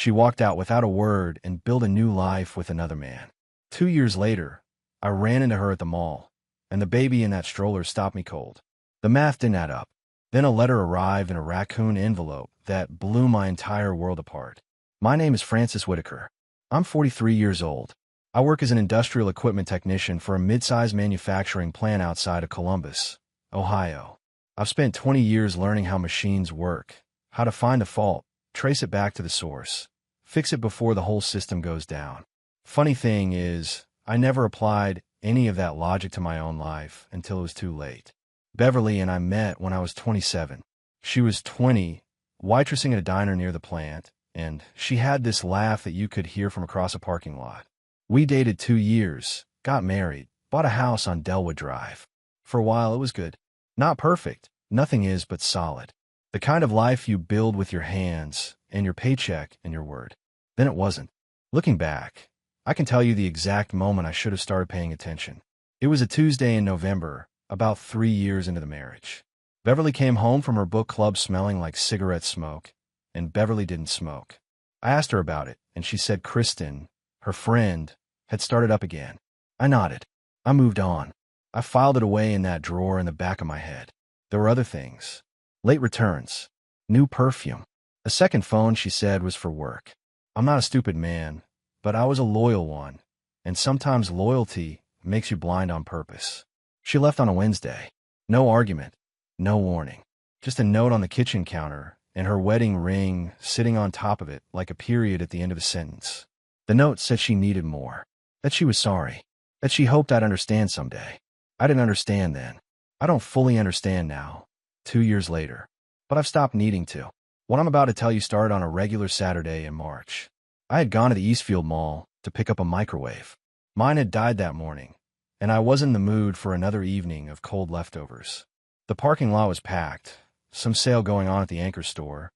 She walked out without a word and built a new life with another man. 2 years later, I ran into her at the mall, and the baby in that stroller stopped me cold. The math didn't add up. Then a letter arrived in a raccoon envelope that blew my entire world apart. My name is Francis Whitaker. I'm 43 years old. I work as an industrial equipment technician for a mid-sized manufacturing plant outside of Columbus, Ohio. I've spent 20 years learning how machines work, how to find the fault, trace it back to the source, fix it before the whole system goes down. Funny thing is, I never applied any of that logic to my own life until it was too late. Beverly and I met when I was 27. She was 20, waitressing at a diner near the plant, and she had this laugh that you could hear from across a parking lot. We dated 2 years, got married, bought a house on Delwood Drive. For a while it was good. Not perfect, nothing is but solid. The kind of life you build with your hands, and your paycheck, and your word. Then it wasn't. Looking back, I can tell you the exact moment I should have started paying attention. It was a Tuesday in November, about 3 years into the marriage. Beverly came home from her book club smelling like cigarette smoke, and Beverly didn't smoke. I asked her about it, and she said Kristen, her friend, had started up again. I nodded. I moved on. I filed it away in that drawer in the back of my head. There were other things. Late returns. New perfume. A second phone, she said, was for work. I'm not a stupid man, but I was a loyal one, and sometimes loyalty makes you blind on purpose. She left on a Wednesday. No argument. No warning. Just a note on the kitchen counter, and her wedding ring sitting on top of it like a period at the end of a sentence. The note said she needed more. That she was sorry. That she hoped I'd understand someday. I didn't understand then. I don't fully understand now, 2 years later. But I've stopped needing to. What I'm about to tell you started on a regular Saturday in March. I had gone to the Eastfield Mall to pick up a microwave. Mine had died that morning, and I was in the mood for another evening of cold leftovers. The parking lot was packed, some sale going on at the Anchor store,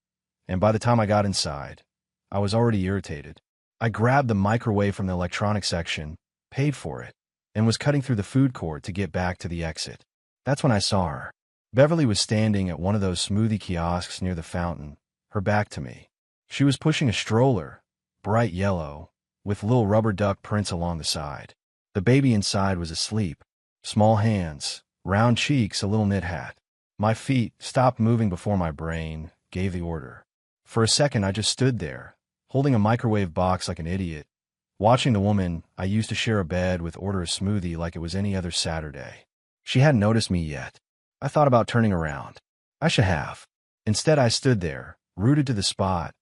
and by the time I got inside, I was already irritated. I grabbed the microwave from the electronics section, paid for it, and was cutting through the food court to get back to the exit. That's when I saw her. Beverly was standing at one of those smoothie kiosks near the fountain, her back to me. She was pushing a stroller, bright yellow, with little rubber duck prints along the side. The baby inside was asleep. Small hands, round cheeks, a little knit hat. My feet stopped moving before my brain gave the order. For a second I just stood there, holding a microwave box like an idiot, watching the woman I used to share a bed with order a smoothie like it was any other Saturday. She hadn't noticed me yet. I thought about turning around. I should have. Instead I stood there, rooted to the spot,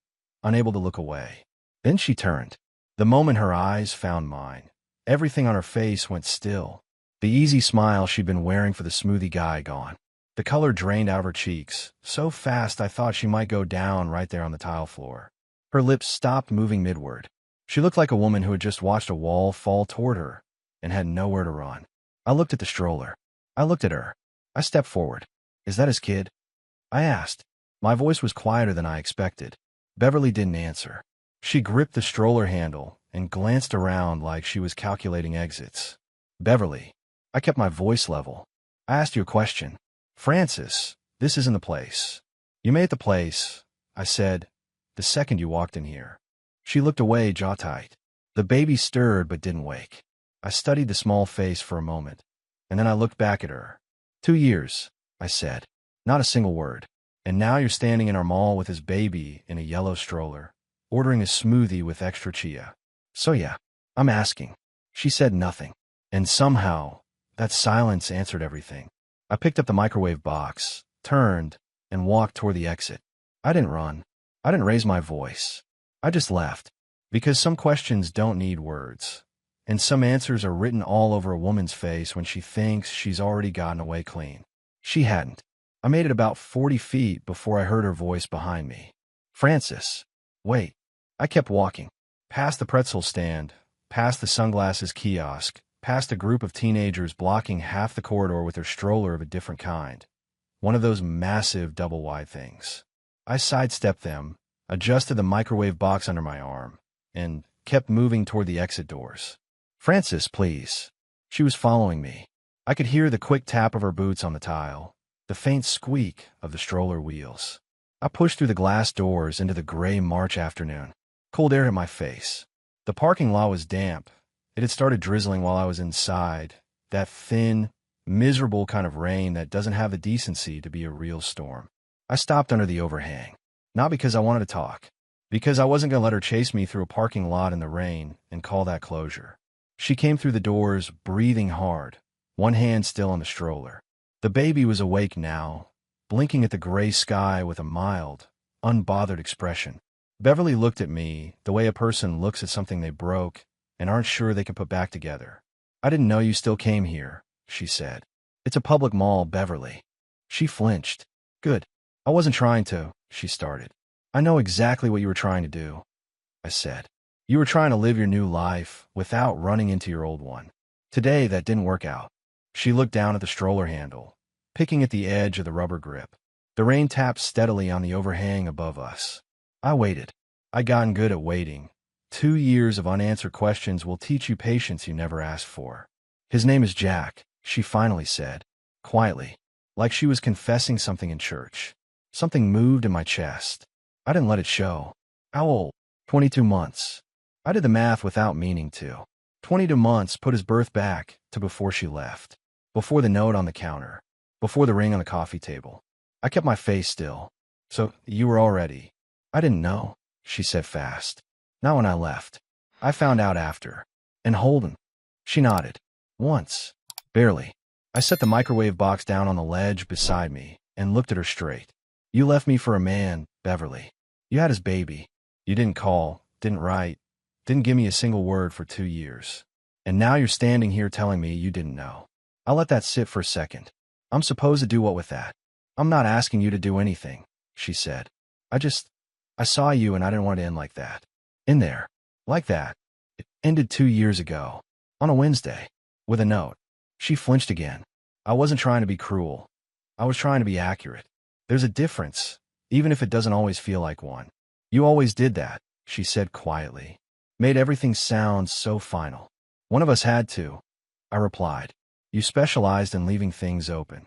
unable to look away. Then she turned. The moment her eyes found mine, everything on her face went still. The easy smile she'd been wearing for the smoothie guy gone. The color drained out of her cheeks, so fast I thought she might go down right there on the tile floor. Her lips stopped moving midward. She looked like a woman who had just watched a wall fall toward her and had nowhere to run. I looked at the stroller. I looked at her. I stepped forward. "Is that his kid?" I asked. My voice was quieter than I expected. Beverly didn't answer. She gripped the stroller handle and glanced around like she was calculating exits. "Beverly." I kept my voice level. "I asked you a question." "Francis, this isn't the place." "You made the place," I said, "the second you walked in here." She looked away, jaw tight. The baby stirred but didn't wake. I studied the small face for a moment, and then I looked back at her. 2 years, I said. Not a single word. "And now you're standing in our mall with his baby in a yellow stroller, ordering a smoothie with extra chia. So yeah, I'm asking." She said nothing. And somehow, that silence answered everything. I picked up the microwave box, turned, and walked toward the exit. I didn't run. I didn't raise my voice. I just left. Because some questions don't need words. And some answers are written all over a woman's face when she thinks she's already gotten away clean. She hadn't. I made it about 40 feet before I heard her voice behind me. "Francis, wait." I kept walking. Past the pretzel stand, past the sunglasses kiosk, past a group of teenagers blocking half the corridor with their stroller of a different kind. One of those massive double-wide things. I sidestepped them, adjusted the microwave box under my arm, and kept moving toward the exit doors. "Francis, please." She was following me. I could hear the quick tap of her boots on the tile, the faint squeak of the stroller wheels. I pushed through the glass doors into the gray March afternoon. Cold air hit my face. The parking lot was damp. It had started drizzling while I was inside. That thin, miserable kind of rain that doesn't have the decency to be a real storm. I stopped under the overhang. Not because I wanted to talk. Because I wasn't going to let her chase me through a parking lot in the rain and call that closure. She came through the doors, breathing hard, one hand still on the stroller. The baby was awake now, blinking at the gray sky with a mild, unbothered expression. Beverly looked at me the way a person looks at something they broke and aren't sure they can put back together. "I didn't know you still came here," she said. "It's a public mall, Beverly." She flinched. "Good. I wasn't trying to," she started. "I know exactly what you were trying to do," I said. "You were trying to live your new life without running into your old one. Today, that didn't work out." She looked down at the stroller handle, picking at the edge of the rubber grip. The rain tapped steadily on the overhang above us. I waited. I'd gotten good at waiting. 2 years of unanswered questions will teach you patience you never asked for. "His name is Jack," she finally said, quietly, like she was confessing something in church. Something moved in my chest. I didn't let it show. "How old?" 22 months. I did the math without meaning to. 22 months put his birth back to before she left, before the note on the counter, before the ring on the coffee table. I kept my face still. "So, you were already—" "I didn't know," she said fast. "Not when I left. I found out after." "And Holden?" She nodded. "Once. Barely." I set the microwave box down on the ledge beside me and looked at her straight. "You left me for a man, Beverly. You had his baby. You didn't call, didn't write, didn't give me a single word for 2 years. And now you're standing here telling me you didn't know. I'll let that sit for a second. I'm supposed to do what with that?" "I'm not asking you to do anything," she said. I saw you and I didn't want it to end like that. In there. Like that. It ended 2 years ago. On a Wednesday. With a note." She flinched again. "I wasn't trying to be cruel. I was trying to be accurate. There's a difference, even if it doesn't always feel like one. You always did that," she said quietly. "Made everything sound so final." "One of us had to," I replied. "You specialized in leaving things open."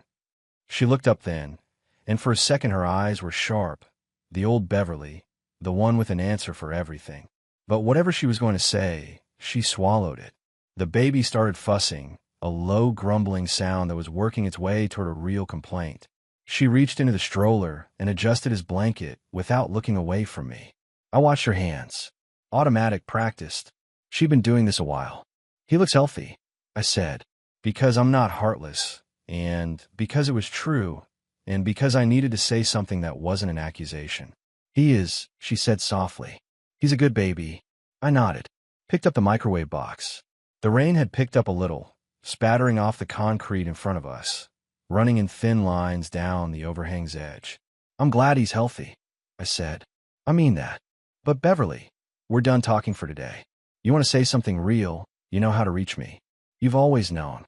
She looked up then, and for a second her eyes were sharp. The old Beverly, the one with an answer for everything. But whatever she was going to say, she swallowed it. The baby started fussing, a low grumbling sound that was working its way toward a real complaint. She reached into the stroller and adjusted his blanket without looking away from me. I watched her hands. Automatic, practiced. She'd been doing this a while. "He looks healthy," I said, because I'm not heartless, and because it was true, and because I needed to say something that wasn't an accusation. "He is," she said softly. "He's a good baby." I nodded, picked up the microwave box. The rain had picked up a little, spattering off the concrete in front of us, running in thin lines down the overhang's edge. "I'm glad he's healthy," I said. "I mean that. But Beverly, we're done talking for today. You want to say something real, you know how to reach me. You've always known."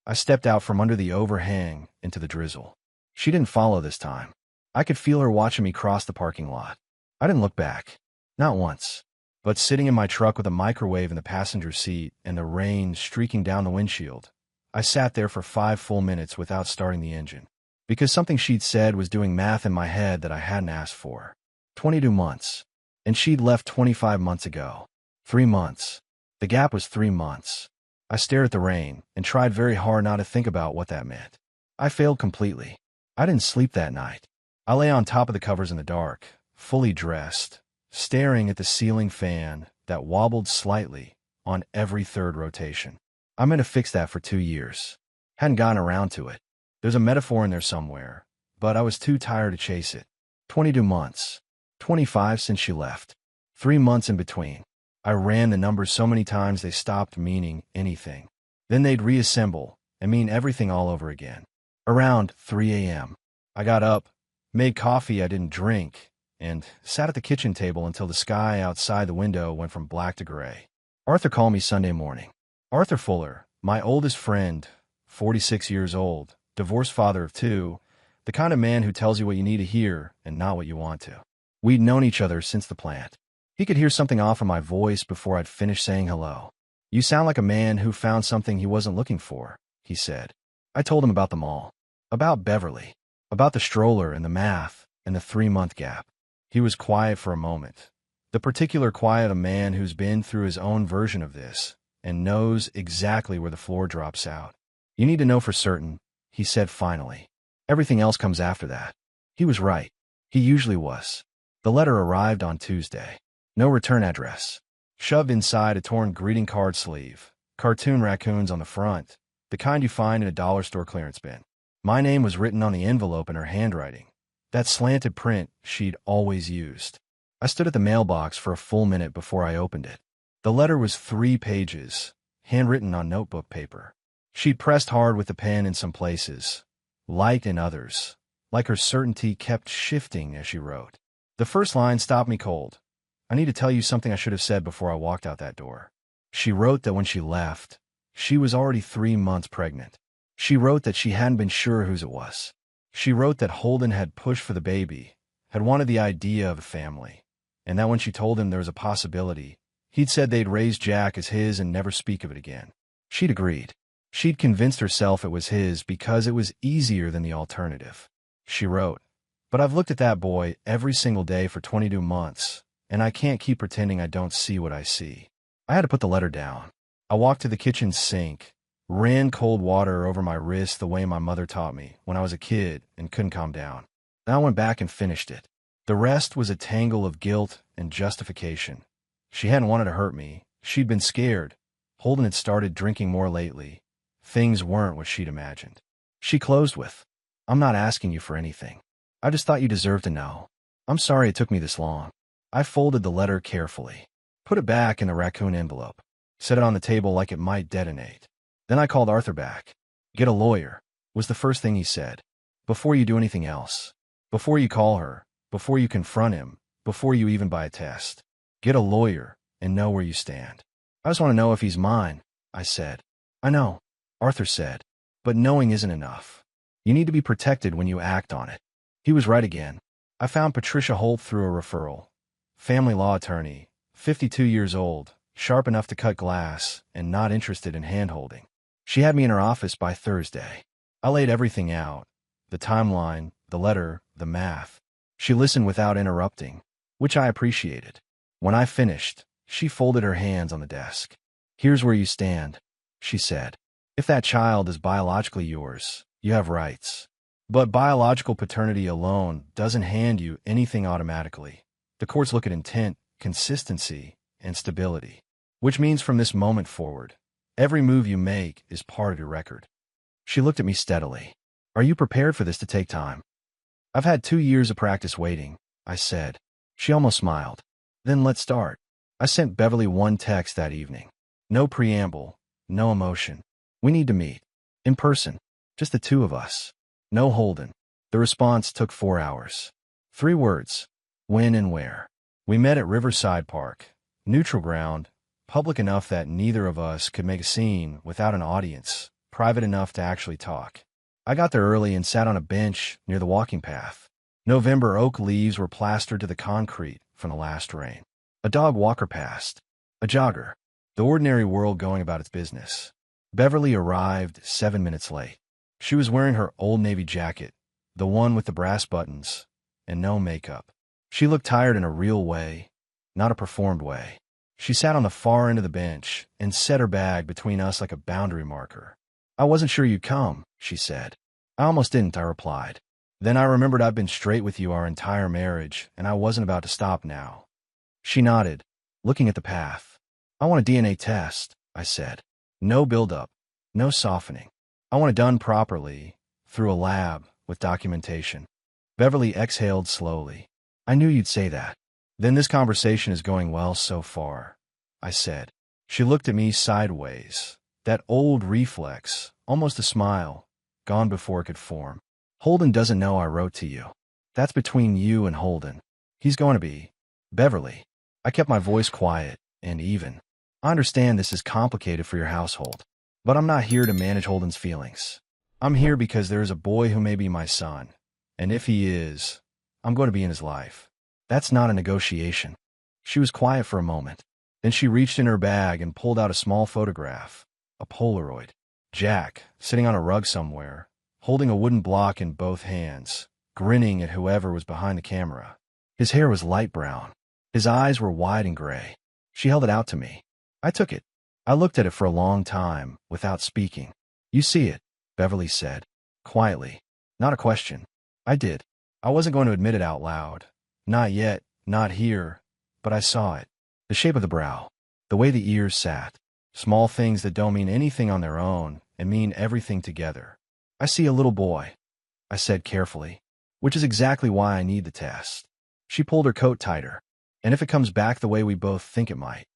I stepped out from under the overhang into the drizzle. She didn't follow this time. I could feel her watching me cross the parking lot. I didn't look back. Not once. But sitting in my truck with a microwave in the passenger seat and the rain streaking down the windshield, I sat there for 5 full minutes without starting the engine. Because something she'd said was doing math in my head that I hadn't asked for. 22 months. And she'd left 25 months ago. 3 months. The gap was 3 months. I stared at the rain and tried very hard not to think about what that meant. I failed completely. I didn't sleep that night. I lay on top of the covers in the dark, fully dressed, staring at the ceiling fan that wobbled slightly on every third rotation. I meant to fix that for 2 years. Hadn't gotten around to it. There's a metaphor in there somewhere, but I was too tired to chase it. 22 months. 25 since she left. 3 months in between. I ran the numbers so many times they stopped meaning anything. Then they'd reassemble and mean everything all over again. Around 3 a.m. I got up, made coffee I didn't drink, and sat at the kitchen table until the sky outside the window went from black to gray. Arthur called me Sunday morning. Arthur Fuller, my oldest friend, 46 years old, divorced father of 2, the kind of man who tells you what you need to hear and not what you want to. We'd known each other since the plant. He could hear something off in my voice before I'd finished saying hello. "You sound like a man who found something he wasn't looking for," he said. I told him about them all. About Beverly. About the stroller and the math and the 3-month gap. He was quiet for a moment, The particular quiet of a man who's been through his own version of this and knows exactly where the floor drops out. You need to know for certain, he said finally. Everything else comes after that. He was right. He usually was. The letter arrived on Tuesday. No return address. Shoved inside a torn greeting card sleeve. Cartoon raccoons on the front, the kind you find in a dollar store clearance bin. My name was written on the envelope in her handwriting, that slanted print she'd always used. I stood at the mailbox for a full minute before I opened it. The letter was 3 pages, handwritten on notebook paper. She'd pressed hard with the pen in some places, light in others, like her certainty kept shifting as she wrote. The first line stopped me cold. I need to tell you something I should have said before I walked out that door. She wrote that when she left, she was already 3 months pregnant. She wrote that she hadn't been sure whose it was. She wrote that Holden had pushed for the baby, had wanted the idea of a family, and that when she told him there was a possibility, he'd said they'd raise Jack as his and never speak of it again. She'd agreed. She'd convinced herself it was his because it was easier than the alternative. She wrote, "But I've looked at that boy every single day for 22 months, and I can't keep pretending I don't see what I see." I had to put the letter down. I walked to the kitchen sink, ran cold water over my wrist the way my mother taught me when I was a kid and couldn't calm down. Then I went back and finished it. The rest was a tangle of guilt and justification. She hadn't wanted to hurt me. She'd been scared. Holden had started drinking more lately. Things weren't what she'd imagined. She closed with, "I'm not asking you for anything. I just thought you deserved to know. I'm sorry it took me this long." I folded the letter carefully, put it back in the raccoon envelope, set it on the table like it might detonate. Then I called Arthur back. "Get a lawyer," was the first thing he said. "Before you do anything else. Before you call her. Before you confront him. Before you even buy a test. Get a lawyer and know where you stand." "I just want to know if he's mine," I said. "I know," Arthur said, "but knowing isn't enough. You need to be protected when you act on it." He was right again. I found Patricia Holt through a referral. Family law attorney, 52 years old, sharp enough to cut glass, and not interested in hand-holding. She had me in her office by Thursday. I laid everything out, the timeline, the letter, the math. She listened without interrupting, which I appreciated. When I finished, she folded her hands on the desk. "Here's where you stand," she said. "If that child is biologically yours, you have rights. But biological paternity alone doesn't hand you anything automatically. The courts look at intent, consistency, and stability, which means from this moment forward, every move you make is part of your record." She looked at me steadily. "Are you prepared for this to take time?" "I've had 2 years of practice waiting," I said. She almost smiled. "Then let's start." I sent Beverly one text that evening. No preamble, no emotion. "We need to meet. In person. Just the 2 of us. No Holden." The response took 4 hours. 3 words. When and where. We met at Riverside Park. Neutral ground, public enough that neither of us could make a scene without an audience, private enough to actually talk. I got there early and sat on a bench near the walking path. November oak leaves were plastered to the concrete from the last rain. A dog walker passed. A jogger. The ordinary world going about its business. Beverly arrived 7 minutes late. She was wearing her old Navy jacket, the one with the brass buttons, and no makeup. She looked tired in a real way, not a performed way. She sat on the far end of the bench and set her bag between us like a boundary marker. "I wasn't sure you'd come," she said. "I almost didn't," I replied. Then I remembered I'd been straight with you our entire marriage, and I wasn't about to stop now. She nodded, looking at the path. "I want a DNA test," I said. "No buildup, no softening. I want it done properly, through a lab, with documentation." Beverly exhaled slowly. "I knew you'd say that." "Then this conversation is going well so far," I said. She looked at me sideways, that old reflex, almost a smile, gone before it could form. "Holden doesn't know I wrote to you. That's between you and Holden. He's going to be. Beverly." I kept my voice quiet and even. "I understand this is complicated for your household, but I'm not here to manage Holden's feelings. I'm here because there is a boy who may be my son, and if he is, I'm going to be in his life. That's not a negotiation." She was quiet for a moment. Then she reached in her bag and pulled out a small photograph, a Polaroid. Jack, sitting on a rug somewhere, holding a wooden block in both hands, grinning at whoever was behind the camera. His hair was light brown. His eyes were wide and gray. She held it out to me. I took it. I looked at it for a long time, without speaking. You see it, Beverly said, quietly. Not a question. I did. I wasn't going to admit it out loud. Not yet, not here, but I saw it. The shape of the brow, the way the ears sat. Small things that don't mean anything on their own and mean everything together. I see a little boy, I said carefully, which is exactly why I need the test. She pulled her coat tighter. And if it comes back the way we both think it might,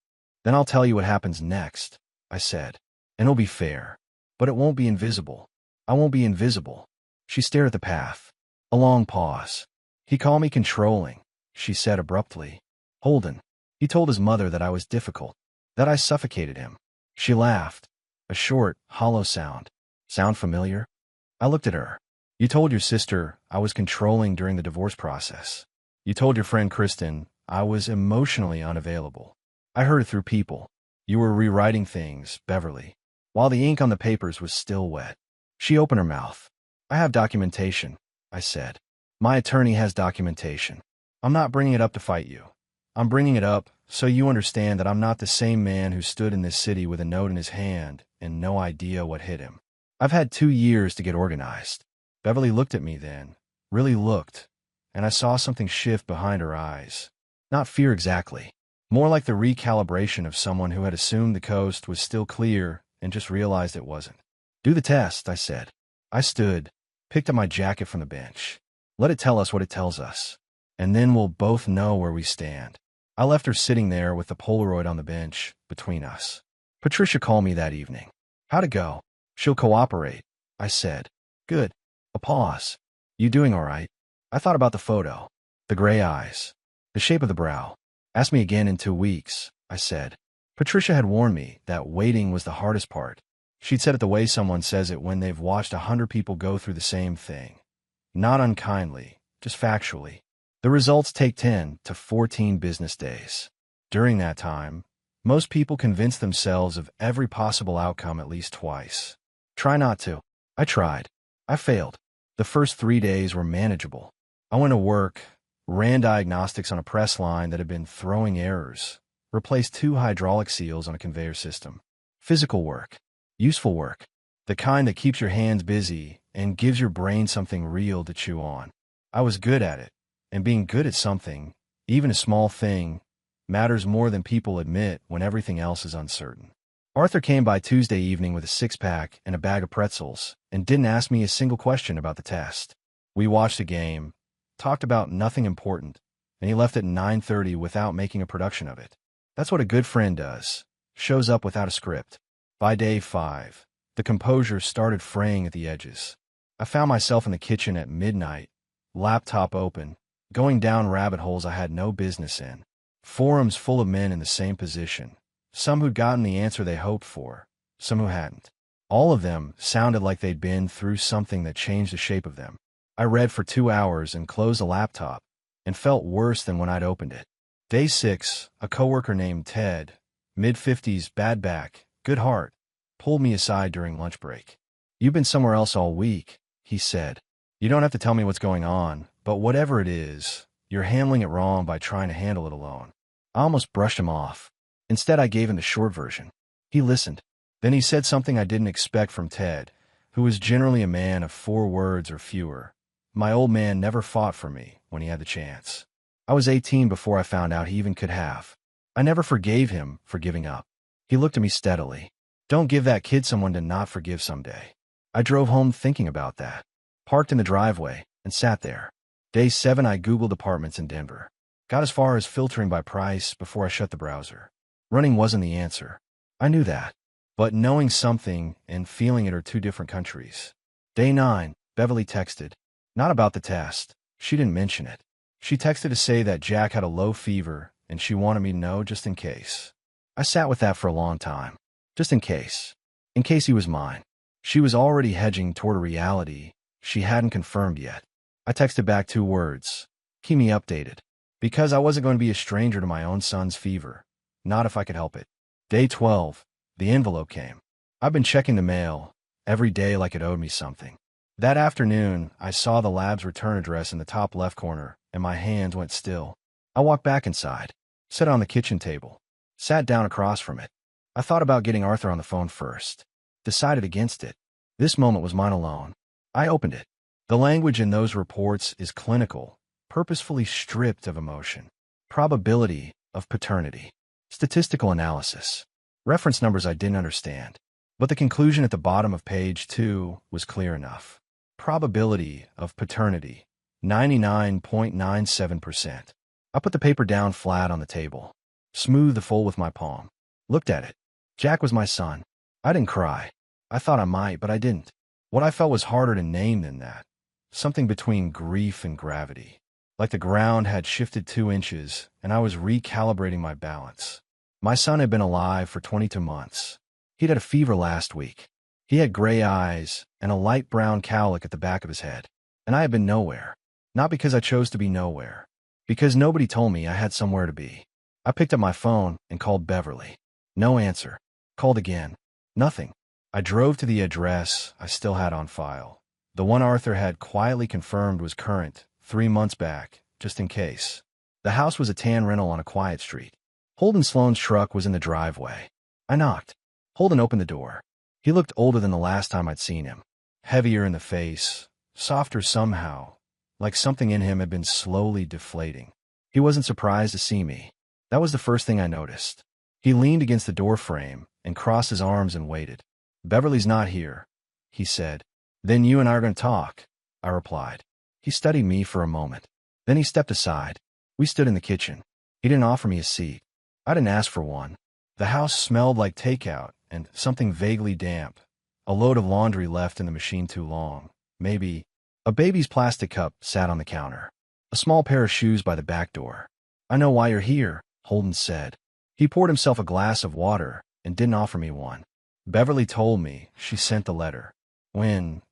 then I'll tell you what happens next, I said. And it'll be fair. But it won't be invisible. I won't be invisible. She stared at the path. A long pause. He called me controlling, she said abruptly. Holden. He told his mother that I was difficult, that I suffocated him. She laughed. A short, hollow sound. Sound familiar? I looked at her. You told your sister I was controlling during the divorce process. You told your friend Kristen I was emotionally unavailable. I heard it through people. You were rewriting things, Beverly, while the ink on the papers was still wet. She opened her mouth. I have documentation, I said. My attorney has documentation. I'm not bringing it up to fight you. I'm bringing it up so you understand that I'm not the same man who stood in this city with a note in his hand and no idea what hit him. I've had 2 years to get organized. Beverly looked at me then, really looked, and I saw something shift behind her eyes. Not fear exactly. More like the recalibration of someone who had assumed the coast was still clear and just realized it wasn't. Do the test, I said. I stood, picked up my jacket from the bench. Let it tell us what it tells us, and then we'll both know where we stand. I left her sitting there with the Polaroid on the bench between us. Patricia called me that evening. How'd it go? She'll cooperate, I said. Good. A pause. You doing all right? I thought about the photo. The gray eyes. The shape of the brow. Ask me again in 2 weeks, I said. Patricia had warned me that waiting was the hardest part. She'd said it the way someone says it when they've watched 100 people go through the same thing. Not unkindly, just factually. The results take 10 to 14 business days. During that time, most people convince themselves of every possible outcome at least twice. Try not to. I tried. I failed. The first 3 days were manageable. I went to work, ran diagnostics on a press line that had been throwing errors, replaced 2 hydraulic seals on a conveyor system. Physical work. Useful work. The kind that keeps your hands busy and gives your brain something real to chew on. I was good at it, and being good at something, even a small thing, matters more than people admit when everything else is uncertain. Arthur came by Tuesday evening with a 6-pack and a bag of pretzels and didn't ask me a single question about the test. We watched a game, talked about nothing important, and he left at 9:30 without making a production of it. That's what a good friend does, shows up without a script. By day 5, the composure started fraying at the edges. I found myself in the kitchen at midnight, laptop open, going down rabbit holes I had no business in. Forums full of men in the same position, some who'd gotten the answer they hoped for, some who hadn't. All of them sounded like they'd been through something that changed the shape of them. I read for 2 hours and closed the laptop, and felt worse than when I'd opened it. Day 6, a coworker named Ted, mid-50s, bad back, good heart, pulled me aside during lunch break. You've been somewhere else all week, he said. You don't have to tell me what's going on, but whatever it is, you're handling it wrong by trying to handle it alone. I almost brushed him off. Instead, I gave him the short version. He listened. Then he said something I didn't expect from Ted, who was generally a man of 4 words or fewer. My old man never fought for me when he had the chance. I was 18 before I found out he even could have. I never forgave him for giving up. He looked at me steadily. Don't give that kid someone to not forgive someday. I drove home thinking about that. Parked in the driveway and sat there. Day 7, I Googled apartments in Denver. Got as far as filtering by price before I shut the browser. Running wasn't the answer. I knew that. But knowing something and feeling it are 2 different countries. Day 9, Beverly texted. Not about the test. She didn't mention it. She texted to say that Jack had a low fever and she wanted me to know just in case. I sat with that for a long time. Just in case. In case he was mine. She was already hedging toward a reality she hadn't confirmed yet. I texted back 2 words. Keep me updated. Because I wasn't going to be a stranger to my own son's fever. Not if I could help it. Day 12, the envelope came. I've been checking the mail every day like it owed me something. That afternoon, I saw the lab's return address in the top left corner, and my hands went still. I walked back inside. set it on the kitchen table, sat down across from it. I thought about getting Arthur on the phone first. Decided against it. This moment was mine alone. I opened it. The language in those reports is clinical, purposefully stripped of emotion. Probability of paternity. Statistical analysis. Reference numbers I didn't understand. But the conclusion at the bottom of page 2 was clear enough. Probability of paternity. 99.97%. I put the paper down flat on the table. Smoothed the fold with my palm. Looked at it. Jack was my son. I didn't cry. I thought I might, but I didn't. What I felt was harder to name than that. Something between grief and gravity. Like the ground had shifted 2 inches, and I was recalibrating my balance. My son had been alive for 22 months. He'd had a fever last week. He had gray eyes and a light brown cowlick at the back of his head. And I had been nowhere. Not because I chose to be nowhere. Because nobody told me I had somewhere to be. I picked up my phone and called Beverly. No answer. Called again. Nothing. I drove to the address I still had on file. The one Arthur had quietly confirmed was current, 3 months back, just in case. The house was a tan rental on a quiet street. Holden Sloan's truck was in the driveway. I knocked. Holden opened the door. He looked older than the last time I'd seen him. Heavier in the face, softer somehow, like something in him had been slowly deflating. He wasn't surprised to see me. That was the first thing I noticed. He leaned against the door frame and crossed his arms and waited. "Beverly's not here," he said. "Then you and I are going to talk," I replied. He studied me for a moment. Then he stepped aside. We stood in the kitchen. He didn't offer me a seat. I didn't ask for one. The house smelled like takeout and something vaguely damp. A load of laundry left in the machine too long. Maybe. A baby's plastic cup sat on the counter. A small pair of shoes by the back door. "I know why you're here," Holden said. He poured himself a glass of water and didn't offer me one. "Beverly told me she sent the letter." "When?"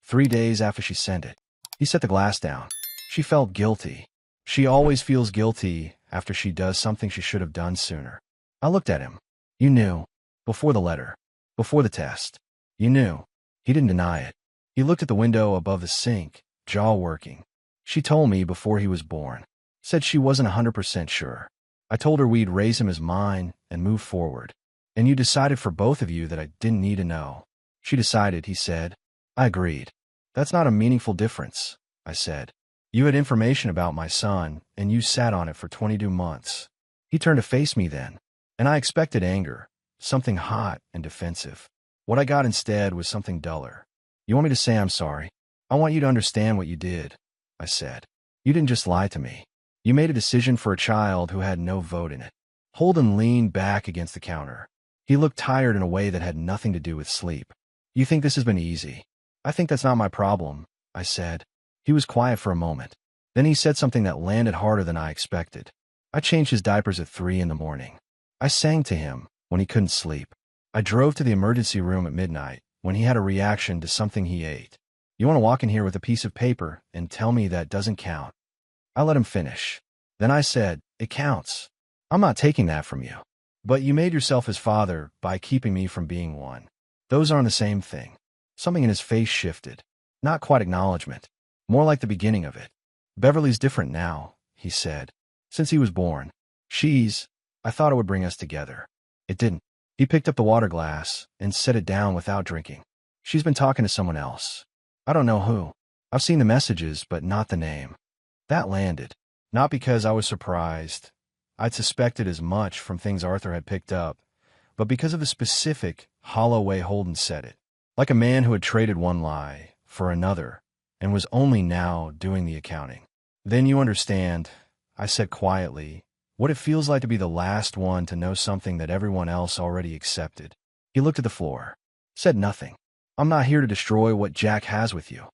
"3 days after she sent it." He set the glass down. She felt guilty. She always feels guilty after she does something she should have done sooner. I looked at him. "You knew. Before the letter. Before the test. You knew." He didn't deny it. He looked at the window above the sink, jaw working. "She told me before he was born. Said she wasn't 100% sure. I told her we'd raise him as mine and move forward. And you decided for both of you that I didn't need to know." "She decided," he said. I agreed. "That's not a meaningful difference," I said. "You had information about my son, and you sat on it for 22 months. He turned to face me then, and I expected anger, something hot and defensive. What I got instead was something duller. "You want me to say I'm sorry? I want you to understand what you did," I said. "You didn't just lie to me. You made a decision for a child who had no vote in it." Holden leaned back against the counter. He looked tired in a way that had nothing to do with sleep. "You think this has been easy?" "I think that's not my problem," I said. He was quiet for a moment. Then he said something that landed harder than I expected. "I changed his diapers at 3 in the morning. I sang to him when he couldn't sleep. I drove to the emergency room at midnight when he had a reaction to something he ate. You want to walk in here with a piece of paper and tell me that doesn't count?" I let him finish. Then I said, "It counts. I'm not taking that from you. But you made yourself his father by keeping me from being one. Those aren't the same thing." Something in his face shifted. Not quite acknowledgement. More like the beginning of it. "Beverly's different now," he said. "Since he was born. I thought it would bring us together. It didn't." He picked up the water glass and set it down without drinking. "She's been talking to someone else. I don't know who. I've seen the messages, but not the name." That landed. Not because I was surprised. I'd suspected as much from things Arthur had picked up, but because of the specific, hollow way Holden said it. Like a man who had traded one lie for another and was only now doing the accounting. "Then you understand," I said quietly, "what it feels like to be the last one to know something that everyone else already accepted." He looked at the floor. Said nothing. "I'm not here to destroy what Jack has with you,"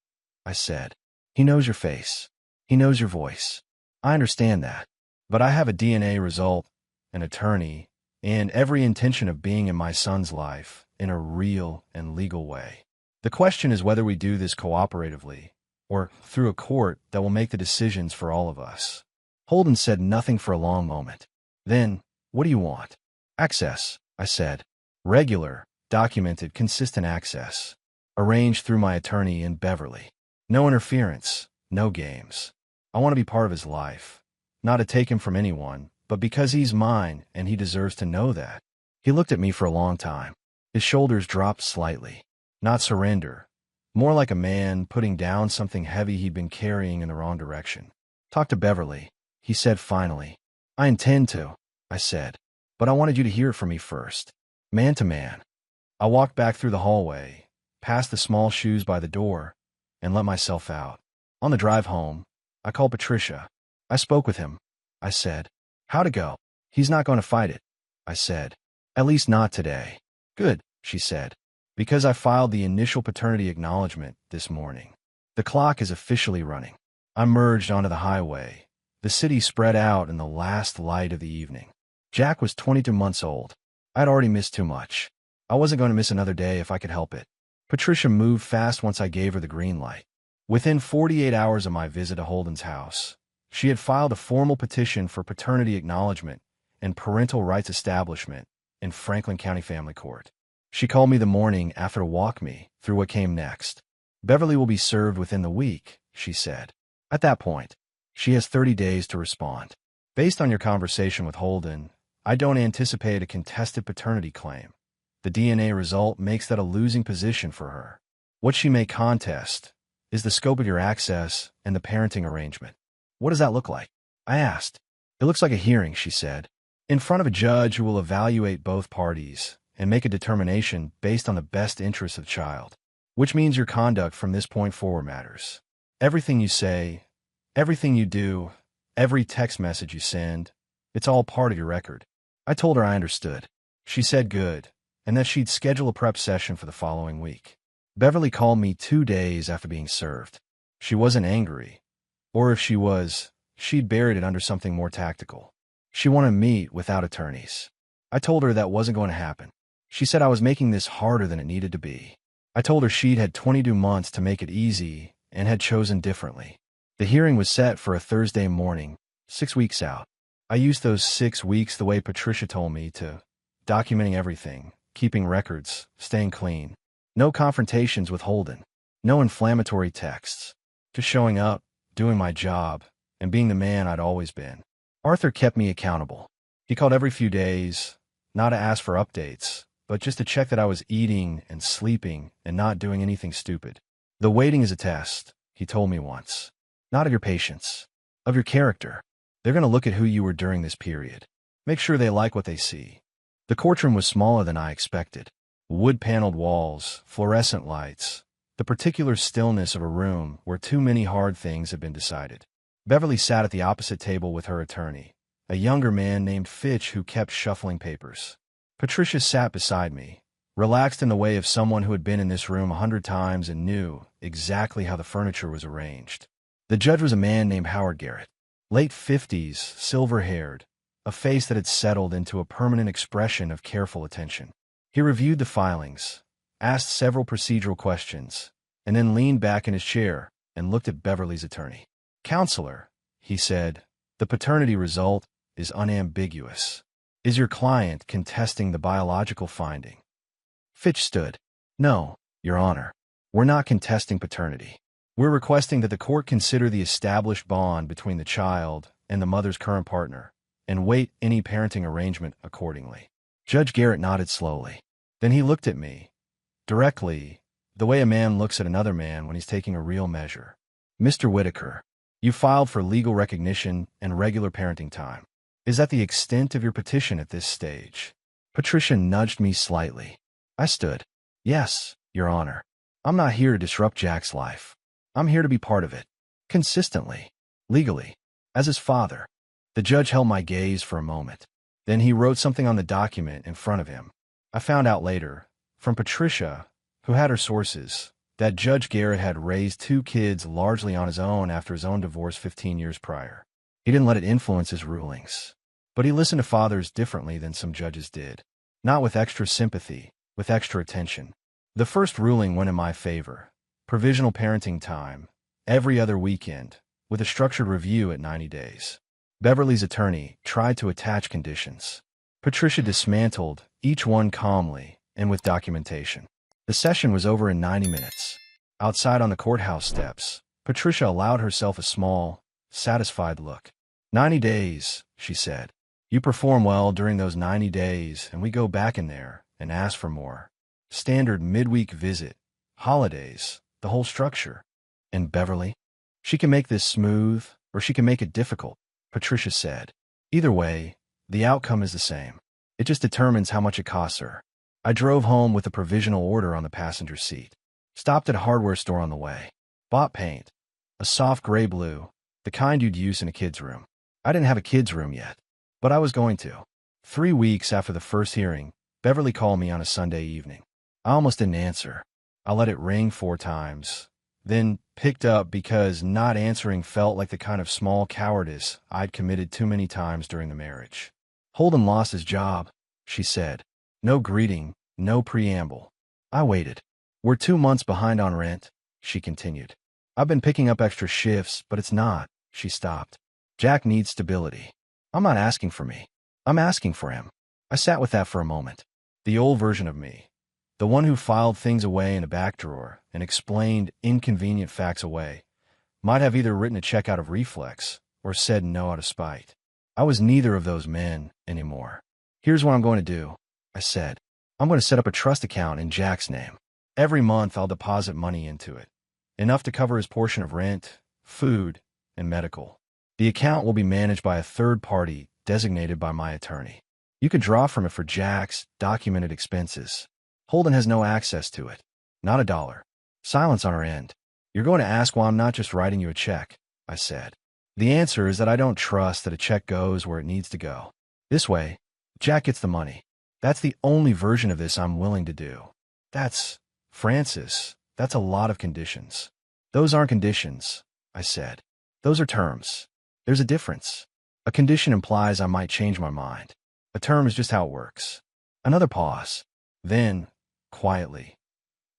I said. "He knows your face. He knows your voice. I understand that. But I have a DNA result, an attorney, and every intention of being in my son's life in a real and legal way. The question is whether we do this cooperatively or through a court that will make the decisions for all of us." Holden said nothing for a long moment. Then, "What do you want?" "Access," I said. "Regular, documented, consistent access. Arranged through my attorney in Beverly. No interference, no games. I want to be part of his life. Not to take him from anyone, but because he's mine and he deserves to know that. He looked at me for a long time. His shoulders dropped slightly. Not surrender. More like a man putting down something heavy he'd been carrying in the wrong direction. Talk to Beverly, he said finally. I intend to, I said. But I wanted you to hear it from me first. Man to man. I walked back through the hallway, past the small shoes by the door, and let myself out. On the drive home, I called Patricia. I spoke with him, I said. How'd it go? He's not going to fight it, I said. At least not today. Good, she said. Because I filed the initial paternity acknowledgement this morning. The clock is officially running. I merged onto the highway. The city spread out in the last light of the evening. Jack was 22 months old. I'd already missed too much. I wasn't going to miss another day if I could help it. Patricia moved fast once I gave her the green light. Within 48 hours of my visit to Holden's house, she had filed a formal petition for paternity acknowledgement and parental rights establishment in Franklin County Family Court. She called me the morning after to walk me through what came next. Beverly will be served within the week, she said. At that point, she has 30 days to respond. Based on your conversation with Holden, I don't anticipate a contested paternity claim. The DNA result makes that a losing position for her. What she may contest is the scope of your access and the parenting arrangement. What does that look like? I asked. It looks like a hearing, she said, in front of a judge who will evaluate both parties and make a determination based on the best interests of the child, which means your conduct from this point forward matters. Everything you say, everything you do, every text message you send, it's all part of your record. I told her I understood. She said good, and that she'd schedule a prep session for the following week. Beverly called me 2 days after being served. She wasn't angry, or if she was, she'd buried it under something more tactical. She wanted to meet without attorneys. I told her that wasn't going to happen. She said I was making this harder than it needed to be. I told her she'd had 22 months to make it easy and had chosen differently. The hearing was set for a Thursday morning, 6 weeks out. I used those 6 weeks the way Patricia told me to, documenting everything, keeping records, staying clean. No confrontations with Holden. No inflammatory texts. Just showing up, doing my job, and being the man I'd always been. Arthur kept me accountable. He called every few days, not to ask for updates, but just to check that I was eating and sleeping and not doing anything stupid. The waiting is a test, he told me once. Not of your patience, of your character. They're going to look at who you were during this period. Make sure they like what they see. The courtroom was smaller than I expected. Wood-paneled walls, fluorescent lights, the particular stillness of a room where too many hard things had been decided. Beverly sat at the opposite table with her attorney, a younger man named Fitch who kept shuffling papers. Patricia sat beside me, relaxed in the way of someone who had been in this room 100 times and knew exactly how the furniture was arranged. The judge was a man named Howard Garrett, late 50s, silver-haired, a face that had settled into a permanent expression of careful attention. He reviewed the filings, asked several procedural questions, and then leaned back in his chair and looked at Beverly's attorney. Counselor, he said, the paternity result is unambiguous. Is your client contesting the biological finding? Fitch stood. No, Your Honor. We're not contesting paternity. We're requesting that the court consider the established bond between the child and the mother's current partner and weight any parenting arrangement accordingly. Judge Garrett nodded slowly. Then he looked at me, directly, the way a man looks at another man when he's taking a real measure. Mr. Whitaker, you filed for legal recognition and regular parenting time. Is that the extent of your petition at this stage? Patricia nudged me slightly. I stood. Yes, Your Honor. I'm not here to disrupt Jack's life. I'm here to be part of it. Consistently. Legally. As his father. The judge held my gaze for a moment. Then he wrote something on the document in front of him. I found out later, from Patricia, who had her sources, that Judge Garrett had raised 2 kids largely on his own after his own divorce 15 years prior. He didn't let it influence his rulings. But he listened to fathers differently than some judges did. Not with extra sympathy, with extra attention. The first ruling went in my favor. Provisional parenting time, every other weekend, with a structured review at 90 days. Beverly's attorney tried to attach conditions. Patricia dismantled each one calmly and with documentation. The session was over in 90 minutes. Outside on the courthouse steps, Patricia allowed herself a small, satisfied look. 90 days, she said. You perform well during those 90 days, and we go back in there and ask for more. Standard midweek visit, holidays, the whole structure. And Beverly? She can make this smooth, or she can make it difficult, Patricia said. Either way, the outcome is the same. It just determines how much it costs her. I drove home with a provisional order on the passenger seat. Stopped at a hardware store on the way. Bought paint. A soft gray blue, the kind you'd use in a kid's room. I didn't have a kid's room yet, but I was going to. 3 weeks after the first hearing, Beverly called me on a Sunday evening. I almost didn't answer. I let it ring 4 times, then picked up because not answering felt like the kind of small cowardice I'd committed too many times during the marriage. Holden lost his job, she said. No greeting, no preamble. I waited. We're 2 months behind on rent, she continued. I've been picking up extra shifts, but it's not, she stopped. Jack needs stability. I'm not asking for me. I'm asking for him. I sat with that for a moment. The old version of me. The one who filed things away in a back drawer and explained inconvenient facts away, might have either written a check out of reflex or said no out of spite. I was neither of those men anymore. Here's what I'm going to do, I said. I'm going to set up a trust account in Jack's name. Every month I'll deposit money into it. Enough to cover his portion of rent, food, and medical. The account will be managed by a third party designated by my attorney. You can draw from it for Jack's documented expenses. Holden has no access to it. Not a dollar. Silence on our end. You're going to ask why I'm not just writing you a check, I said. The answer is that I don't trust that a check goes where it needs to go. This way, Jack gets the money. That's the only version of this I'm willing to do. Francis, that's a lot of conditions. Those aren't conditions, I said. Those are terms. There's a difference. A condition implies I might change my mind. A term is just how it works. Another pause. Then, quietly,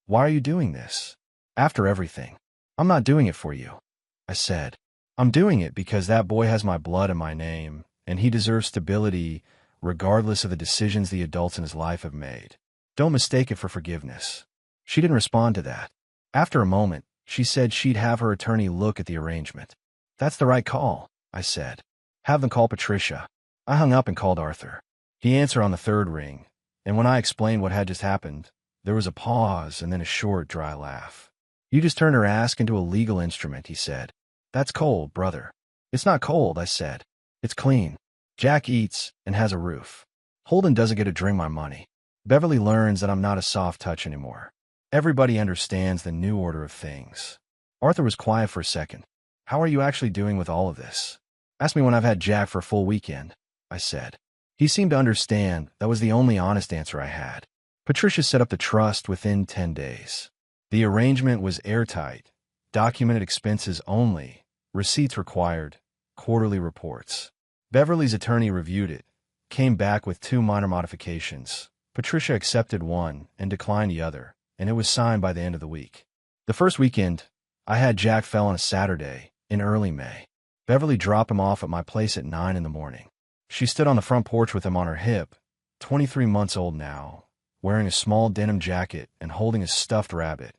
why are you doing this? After everything. I'm not doing it for you, I said. I'm doing it because that boy has my blood in my name, and he deserves stability regardless of the decisions the adults in his life have made. Don't mistake it for forgiveness. She didn't respond to that. After a moment, she said she'd have her attorney look at the arrangement. That's the right call, I said. Have them call Patricia. I hung up and called Arthur. He answered on the 3rd ring, and when I explained what had just happened, there was a pause and then a short, dry laugh. You just turned her ask into a legal instrument, he said. That's cold, brother. It's not cold, I said. It's clean. Jack eats and has a roof. Holden doesn't get to drink my money. Beverly learns that I'm not a soft touch anymore. Everybody understands the new order of things. Arthur was quiet for a second. How are you actually doing with all of this? Ask me when I've had Jack for a full weekend, I said. He seemed to understand that was the only honest answer I had. Patricia set up the trust within 10 days. The arrangement was airtight, documented expenses only, receipts required, quarterly reports. Beverly's attorney reviewed it, came back with 2 minor modifications. Patricia accepted one and declined the other, and it was signed by the end of the week. The first weekend, I had Jack fell on a Saturday in early May. Beverly dropped him off at my place at 9 in the morning. She stood on the front porch with him on her hip, 23 months old now, wearing a small denim jacket and holding a stuffed rabbit,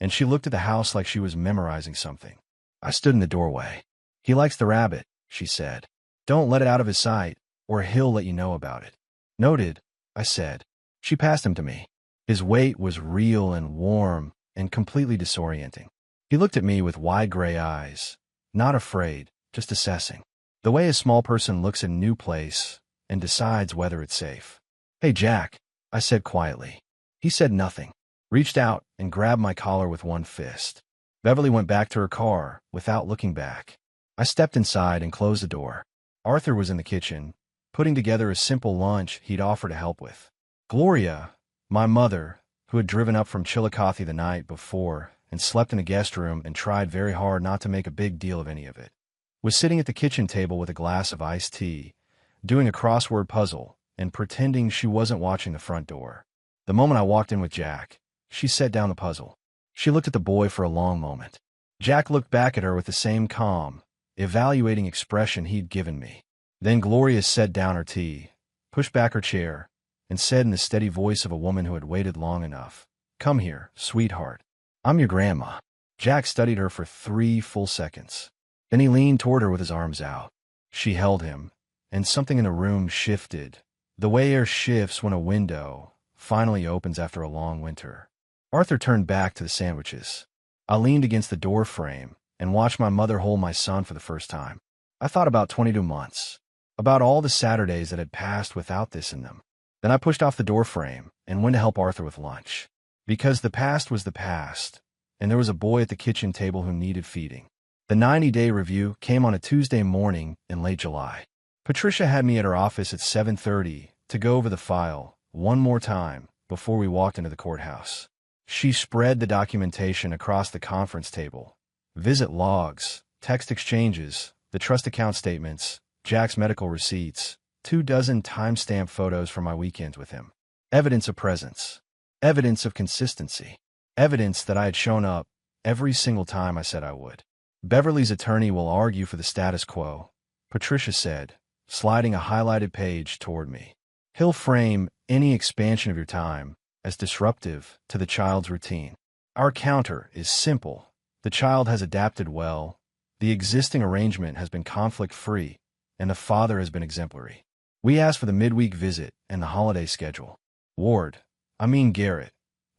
and she looked at the house like she was memorizing something. I stood in the doorway. He likes the rabbit, she said. Don't let it out of his sight, or he'll let you know about it. Noted, I said. She passed him to me. His weight was real and warm and completely disorienting. He looked at me with wide gray eyes, not afraid, just assessing. The way a small person looks at a new place and decides whether it's safe. Hey, Jack, I said quietly. He said nothing, reached out and grabbed my collar with one fist. Beverly went back to her car without looking back. I stepped inside and closed the door. Arthur was in the kitchen, putting together a simple lunch he'd offered to help with. Gloria, my mother, who had driven up from Chillicothe the night before and slept in a guest room and tried very hard not to make a big deal of any of it, was sitting at the kitchen table with a glass of iced tea, doing a crossword puzzle and pretending she wasn't watching the front door. The moment I walked in with Jack, she set down the puzzle. She looked at the boy for a long moment. Jack looked back at her with the same calm, evaluating expression he'd given me. Then Gloria set down her tea, pushed back her chair, and said in the steady voice of a woman who had waited long enough, "Come here, sweetheart. I'm your grandma." Jack studied her for 3 full seconds. Then he leaned toward her with his arms out. She held him, and something in the room shifted, the way air shifts when a window finally opens after a long winter. Arthur turned back to the sandwiches. I leaned against the door frame and watched my mother hold my son for the first time. I thought about 22 months, about all the Saturdays that had passed without this in them. Then I pushed off the door frame and went to help Arthur with lunch. Because the past was the past, and there was a boy at the kitchen table who needed feeding. The 90-day review came on a Tuesday morning in late July. Patricia had me at her office at 7:30 to go over the file one more time before we walked into the courthouse. She spread the documentation across the conference table. Visit logs, text exchanges, the trust account statements, Jack's medical receipts, 24 timestamp photos from my weekends with him. Evidence of presence. Evidence of consistency. Evidence that I had shown up every single time I said I would. Beverly's attorney will argue for the status quo, Patricia said, sliding a highlighted page toward me. He'll frame any expansion of your time as disruptive to the child's routine. Our counter is simple. The child has adapted well, the existing arrangement has been conflict-free, and the father has been exemplary. We ask for the midweek visit and the holiday schedule. Garrett,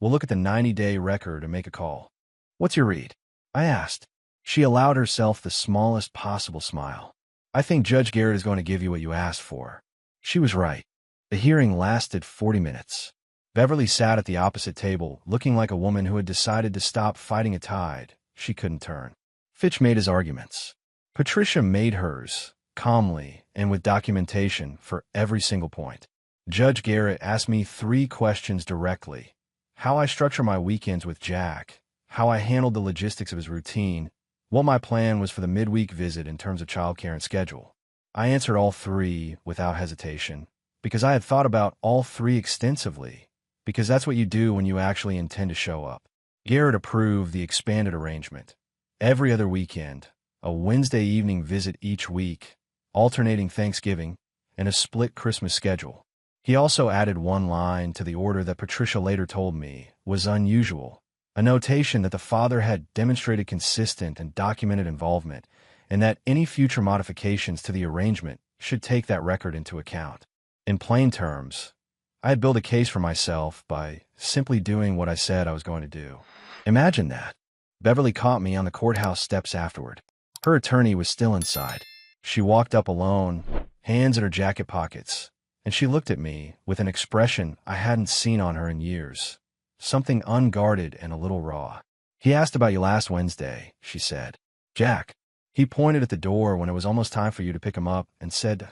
will look at the 90-day record and make a call. What's your read? I asked. She allowed herself the smallest possible smile. I think Judge Garrett is going to give you what you asked for. She was right. The hearing lasted 40 minutes. Beverly sat at the opposite table, looking like a woman who had decided to stop fighting a tide she couldn't turn. Fitch made his arguments. Patricia made hers, calmly and with documentation for every single point. Judge Garrett asked me 3 questions directly: how I structure my weekends with Jack, how I handled the logistics of his routine, what my plan was for the midweek visit in terms of childcare and schedule. I answered all 3 without hesitation, because I had thought about all 3 extensively, because that's what you do when you actually intend to show up. Garrett approved the expanded arrangement. Every other weekend, a Wednesday evening visit each week, alternating Thanksgiving, and a split Christmas schedule. He also added 1 line to the order that Patricia later told me was unusual, a notation that the father had demonstrated consistent and documented involvement, and that any future modifications to the arrangement should take that record into account. In plain terms, I had built a case for myself by simply doing what I said I was going to do. Imagine that. Beverly caught me on the courthouse steps afterward. Her attorney was still inside. She walked up alone, hands in her jacket pockets, and she looked at me with an expression I hadn't seen on her in years, something unguarded and a little raw. He asked about you last Wednesday, she said. Jack. He pointed at the door when it was almost time for you to pick him up and said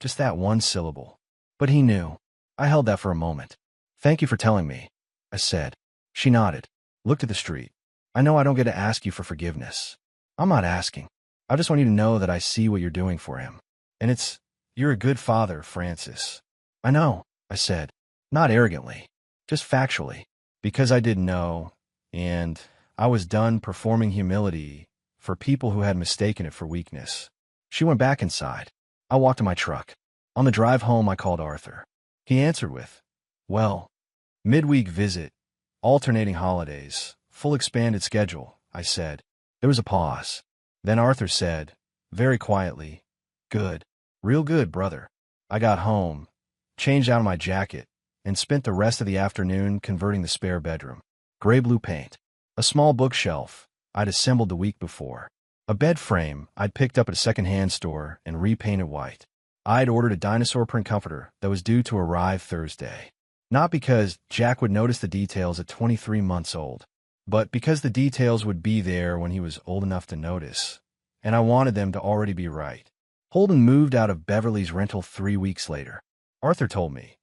just that 1 syllable. But he knew. I held that for a moment. Thank you for telling me, I said. She nodded, looked at the street. I know I don't get to ask you for forgiveness. I'm not asking. I just want you to know that I see what you're doing for him. And you're a good father, Francis. I know, I said, not arrogantly, just factually, because I didn't know, and I was done performing humility for people who had mistaken it for weakness. She went back inside. I walked to my truck. On the drive home, I called Arthur. He answered with, well, midweek visit, alternating holidays, full expanded schedule, I said. There was a pause. Then Arthur said, very quietly, good, real good, brother. I got home, changed out of my jacket, and spent the rest of the afternoon converting the spare bedroom. Gray-blue paint, a small bookshelf I'd assembled the week before, a bed frame I'd picked up at a second-hand store and repainted white. I'd ordered a dinosaur print comforter that was due to arrive Thursday. Not because Jack would notice the details at 23 months old, but because the details would be there when he was old enough to notice, and I wanted them to already be right. Holden moved out of Beverly's rental 3 weeks later. Arthur told me,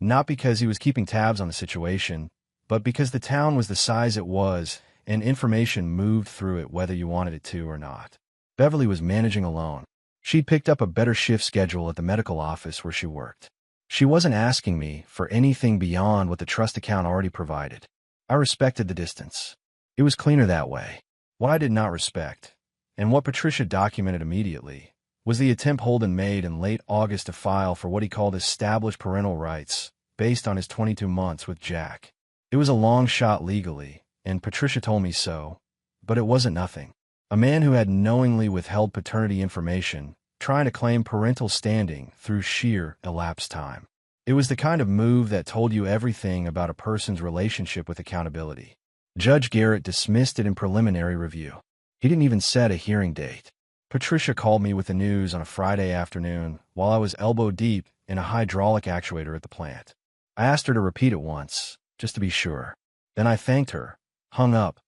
not because he was keeping tabs on the situation, but because the town was the size it was and information moved through it whether you wanted it to or not. Beverly was managing alone. She'd picked up a better shift schedule at the medical office where she worked. She wasn't asking me for anything beyond what the trust account already provided. I respected the distance. It was cleaner that way. What I did not respect, and what Patricia documented immediately, was the attempt Holden made in late August to file for what he called established parental rights based on his 22 months with Jack. It was a long shot legally, and Patricia told me so, but it wasn't nothing. A man who had knowingly withheld paternity information trying to claim parental standing through sheer elapsed time. It was the kind of move that told you everything about a person's relationship with accountability. Judge Garrett dismissed it in preliminary review. He didn't even set a hearing date. Patricia called me with the news on a Friday afternoon while I was elbow deep in a hydraulic actuator at the plant. I asked her to repeat it once, just to be sure. Then I thanked her, hung up,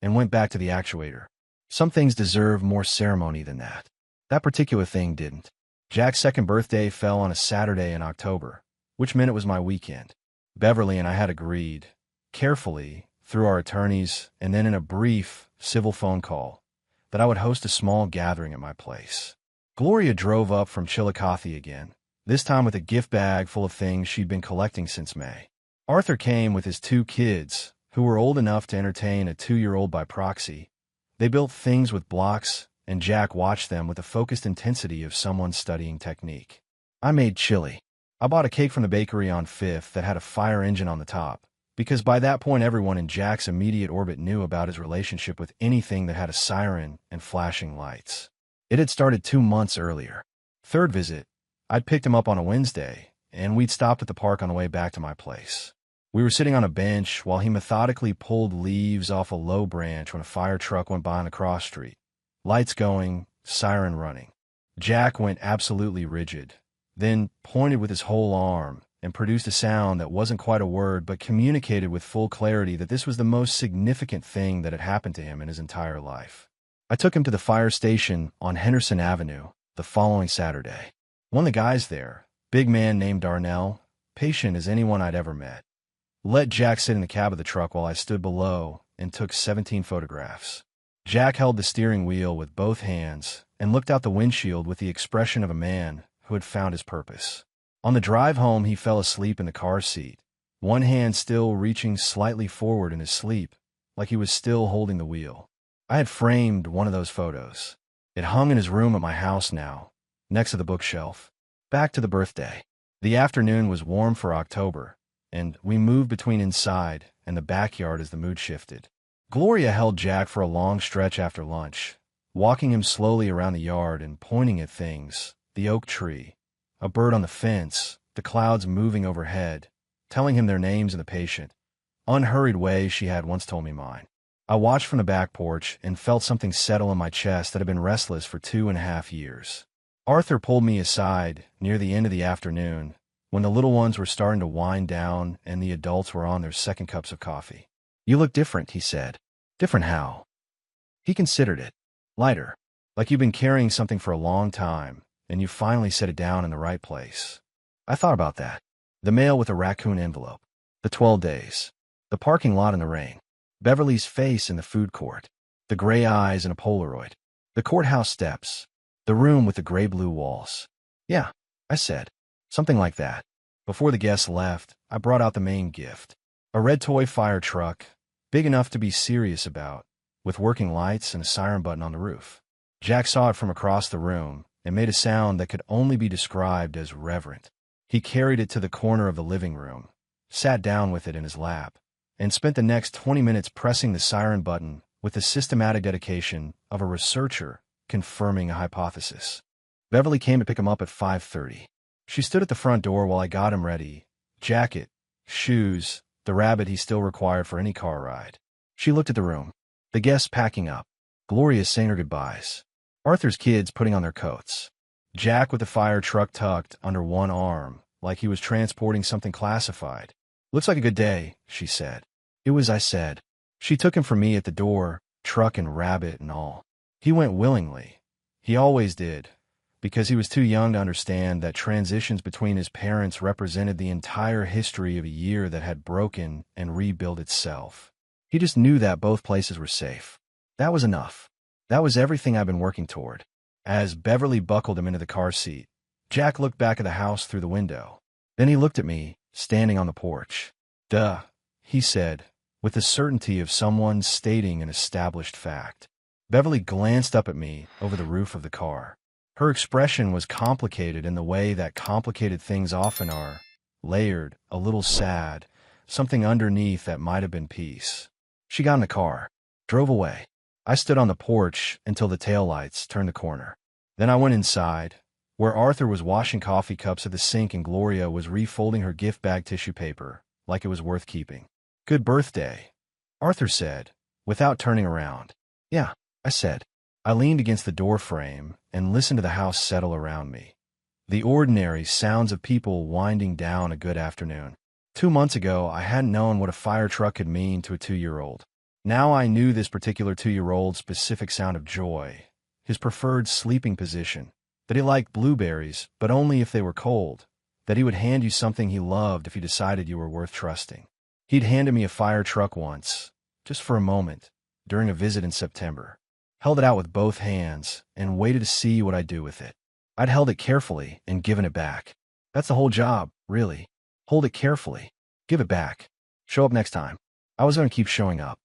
and went back to the actuator. Some things deserve more ceremony than that. That particular thing didn't. Jack's second birthday fell on a Saturday in October, which meant it was my weekend. Beverly and I had agreed, carefully, through our attorneys and then in a brief civil phone call, that I would host a small gathering at my place. Gloria drove up from Chillicothe again, this time with a gift bag full of things she'd been collecting since May. Arthur came with his 2 kids, who were old enough to entertain a 2-year-old by proxy. They built things with blocks, and Jack watched them with the focused intensity of someone studying technique. I made chili. I bought a cake from the bakery on 5th that had a fire engine on the top, because by that point everyone in Jack's immediate orbit knew about his relationship with anything that had a siren and flashing lights. It had started 2 months earlier. Third visit, I'd picked him up on a Wednesday, and we'd stopped at the park on the way back to my place. We were sitting on a bench while he methodically pulled leaves off a low branch when a fire truck went by on the cross street. Lights going, siren running. Jack went absolutely rigid, then pointed with his whole arm and produced a sound that wasn't quite a word but communicated with full clarity that this was the most significant thing that had happened to him in his entire life. I took him to the fire station on Henderson Avenue the following Saturday. One of the guys there, big man named Darnell, patient as anyone I'd ever met, let Jack sit in the cab of the truck while I stood below and took 17 photographs. Jack held the steering wheel with both hands and looked out the windshield with the expression of a man who had found his purpose. On the drive home, he fell asleep in the car seat, one hand still reaching slightly forward in his sleep, like he was still holding the wheel. I had framed one of those photos. It hung in his room at my house now, next to the bookshelf. Back to the birthday. The afternoon was warm for October, and we moved between inside and the backyard as the mood shifted. Gloria held Jack for a long stretch after lunch, walking him slowly around the yard and pointing at things, the oak tree, a bird on the fence, the clouds moving overhead, telling him their names and the patient. Unhurried way she had once told me mine. I watched from the back porch and felt something settle in my chest that had been restless for 2.5 years. Arthur pulled me aside near the end of the afternoon, when the little ones were starting to wind down and the adults were on their second cups of coffee. "You look different," he said. "Different how?" He considered it. "Lighter. Like you've been carrying something for a long time, and you finally set it down in the right place." I thought about that. The mail with a raccoon envelope. The 12 days. The parking lot in the rain. Beverly's face in the food court. The gray eyes in a Polaroid. The courthouse steps. The room with the gray-blue walls. "Yeah," I said. "Something like that." Before the guests left, I brought out the main gift. A red toy fire truck, big enough to be serious about, with working lights and a siren button on the roof. Jack saw it from across the room and made a sound that could only be described as reverent. He carried it to the corner of the living room, sat down with it in his lap, and spent the next 20 minutes pressing the siren button with the systematic dedication of a researcher confirming a hypothesis. Beverly came to pick him up at 5:30. She stood at the front door while I got him ready, jacket, shoes, the rabbit he still required for any car ride. She looked at the room. The guests packing up. Gloria saying her goodbyes. Arthur's kids putting on their coats. Jack with the fire truck tucked under one arm, like he was transporting something classified. "Looks like a good day," she said. It was, I said. She took him from me at the door, truck and rabbit and all. He went willingly. He always did, because he was too young to understand that transitions between his parents represented the entire history of a year that had broken and rebuilt itself. He just knew that both places were safe. That was enough. That was everything I'd been working toward. As Beverly buckled him into the car seat, Jack looked back at the house through the window. Then he looked at me, standing on the porch. "Duh," he said, with the certainty of someone stating an established fact. Beverly glanced up at me over the roof of the car. Her expression was complicated in the way that complicated things often are, layered, a little sad, something underneath that might have been peace. She got in the car, drove away. I stood on the porch until the taillights turned the corner. Then I went inside, where Arthur was washing coffee cups at the sink and Gloria was refolding her gift bag tissue paper like it was worth keeping. "Good birthday," Arthur said, without turning around. "Yeah," I said. I leaned against the door frame and listened to the house settle around me. The ordinary sounds of people winding down a good afternoon. 2 months ago, I hadn't known what a fire truck could mean to a 2-year-old. Now I knew this particular 2-year-old's specific sound of joy, his preferred sleeping position, that he liked blueberries, but only if they were cold, that he would hand you something he loved if he decided you were worth trusting. He'd handed me a fire truck once, just for a moment, during a visit in September. Held it out with both hands and waited to see what I'd do with it. I'd held it carefully and given it back. That's the whole job, really. Hold it carefully. Give it back. Show up next time. I was going to keep showing up.